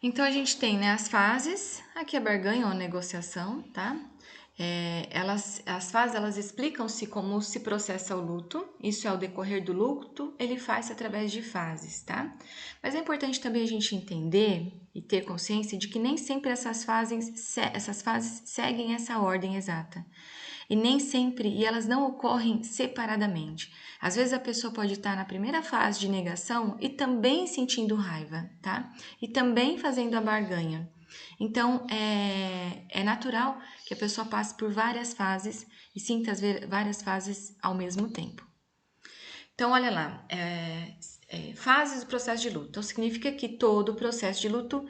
Então a gente tem, né, as fases, aqui a barganha ou a negociação, tá? As fases, elas explicam-se como se processa o luto, isso é o decorrer do luto, ele faz-se através de fases, tá? Mas é importante também a gente entender e ter consciência de que nem sempre essas fases seguem essa ordem exata. E nem sempre, e elas não ocorrem separadamente. Às vezes a pessoa pode estar na primeira fase de negação e também sentindo raiva, tá? E também fazendo a barganha. Então, é natural que a pessoa passe por várias fases e sinta várias fases ao mesmo tempo. Então, olha lá, fases do processo de luto. Então, significa que todo o processo de luto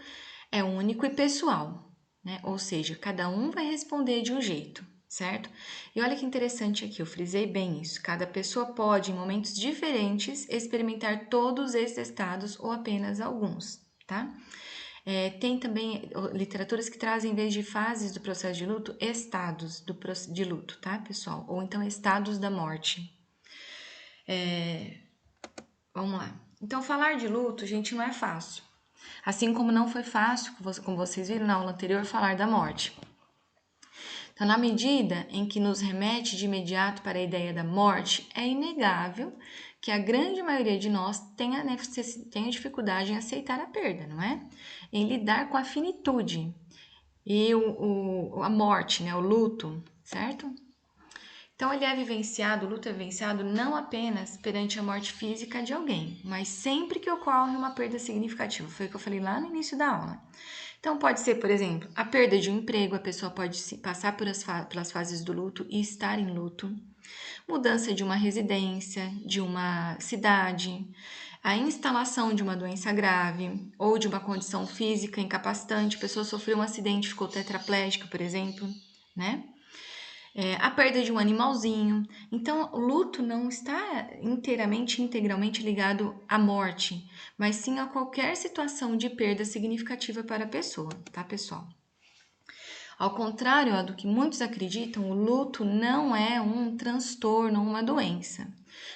é único e pessoal, né? Ou seja, cada um vai responder de um jeito, certo? E olha que interessante aqui, eu frisei bem isso. Cada pessoa pode, em momentos diferentes, experimentar todos esses estados ou apenas alguns, tá? Tem também literaturas que trazem, em vez de fases do processo de luto, estados de luto, tá, pessoal? Ou então estados da morte. Vamos lá. Então, falar de luto, gente, não é fácil. Assim como não foi fácil, como vocês viram na aula anterior, falar da morte. Então, na medida em que nos remete de imediato para a ideia da morte, é inegável que a grande maioria de nós tenha dificuldade em aceitar a perda, não é? Em lidar com a finitude e a morte, né? O luto, certo? Então, o luto é vivenciado não apenas perante a morte física de alguém, mas sempre que ocorre uma perda significativa. Foi o que eu falei lá no início da aula. Então, pode ser, por exemplo, a perda de um emprego, a pessoa pode passar pelas fases do luto e estar em luto, mudança de uma residência, de uma cidade, a instalação de uma doença grave ou de uma condição física incapacitante, a pessoa sofreu um acidente, ficou tetraplégica, por exemplo, né? A perda de um animalzinho. Então, o luto não está integralmente ligado à morte, mas sim a qualquer situação de perda significativa para a pessoa, tá, pessoal? Ao contrário do que muitos acreditam, o luto não é um transtorno ou uma doença,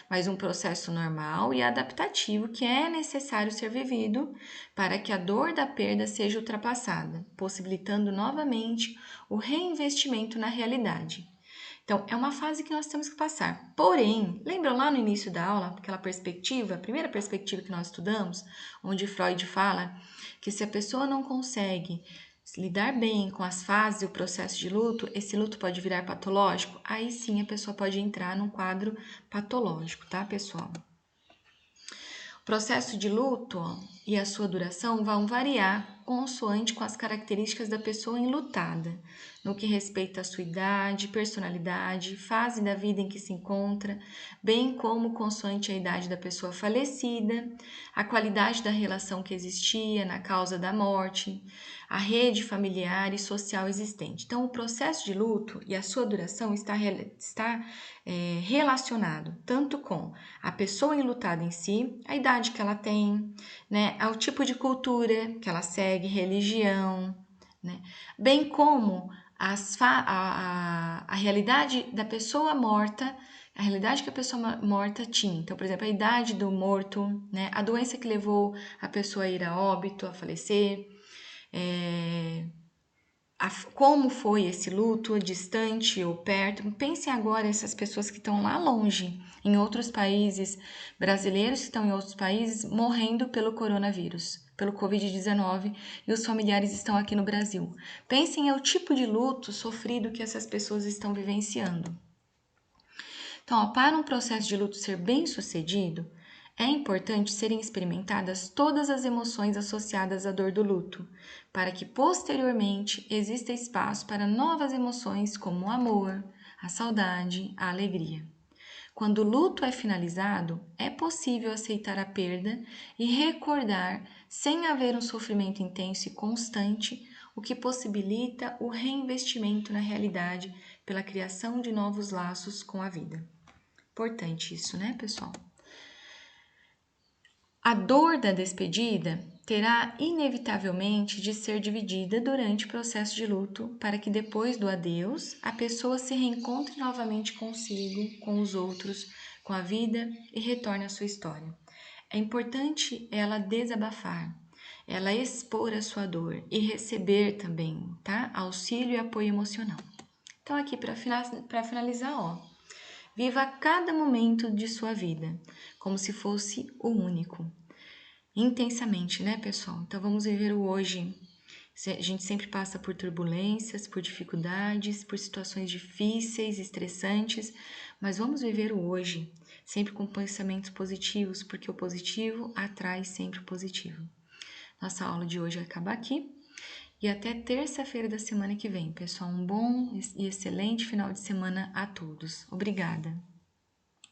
mas um processo normal e adaptativo que é necessário ser vivido para que a dor da perda seja ultrapassada, possibilitando novamente o reinvestimento na realidade. Então, é uma fase que nós temos que passar. Porém, lembram lá no início da aula, aquela perspectiva, a primeira perspectiva que nós estudamos, onde Freud fala que se a pessoa não consegue lidar bem com as fases e o processo de luto, esse luto pode virar patológico? Aí sim a pessoa pode entrar num quadro patológico, tá, pessoal? O processo de luto e a sua duração vão variar consoante com as características da pessoa enlutada, no que respeita à sua idade, personalidade, fase da vida em que se encontra, bem como consoante a idade da pessoa falecida, a qualidade da relação que existia na causa da morte, a rede familiar e social existente. Então, o processo de luto e a sua duração está relacionado tanto com a pessoa enlutada em si, a idade que ela tem, né, ao tipo de cultura que ela segue, religião, né, bem como a realidade da pessoa morta, a realidade que a pessoa morta tinha. Então, por exemplo, a idade do morto, né, a doença que levou a pessoa a ir a óbito, a falecer, como foi esse luto, distante ou perto. Pensem agora essas pessoas que estão lá longe, em outros países, brasileiros que estão em outros países, morrendo pelo coronavírus, pelo Covid-19, e os familiares estão aqui no Brasil. Pensem o tipo de luto sofrido que essas pessoas estão vivenciando. Então, para um processo de luto ser bem sucedido, é importante serem experimentadas todas as emoções associadas à dor do luto, para que posteriormente exista espaço para novas emoções como o amor, a saudade, a alegria. Quando o luto é finalizado, é possível aceitar a perda e recordar sem haver um sofrimento intenso e constante, o que possibilita o reinvestimento na realidade pela criação de novos laços com a vida. Importante isso, né, pessoal? A dor da despedida terá inevitavelmente de ser dividida durante o processo de luto para que depois do adeus a pessoa se reencontre novamente consigo, com os outros, com a vida e retorne à sua história. É importante ela desabafar. ela expor a sua dor e receber também, tá? Auxílio e apoio emocional. Então, aqui para finalizar, ó, viva cada momento de sua vida como se fosse o único, intensamente, né, pessoal? Então, vamos viver o hoje. A gente sempre passa por turbulências, por dificuldades, por situações difíceis, estressantes, mas vamos viver o hoje, sempre com pensamentos positivos, porque o positivo atrai sempre o positivo. Nossa aula de hoje vai acabar aqui e até terça-feira da semana que vem. Pessoal, um bom e excelente final de semana a todos. Obrigada!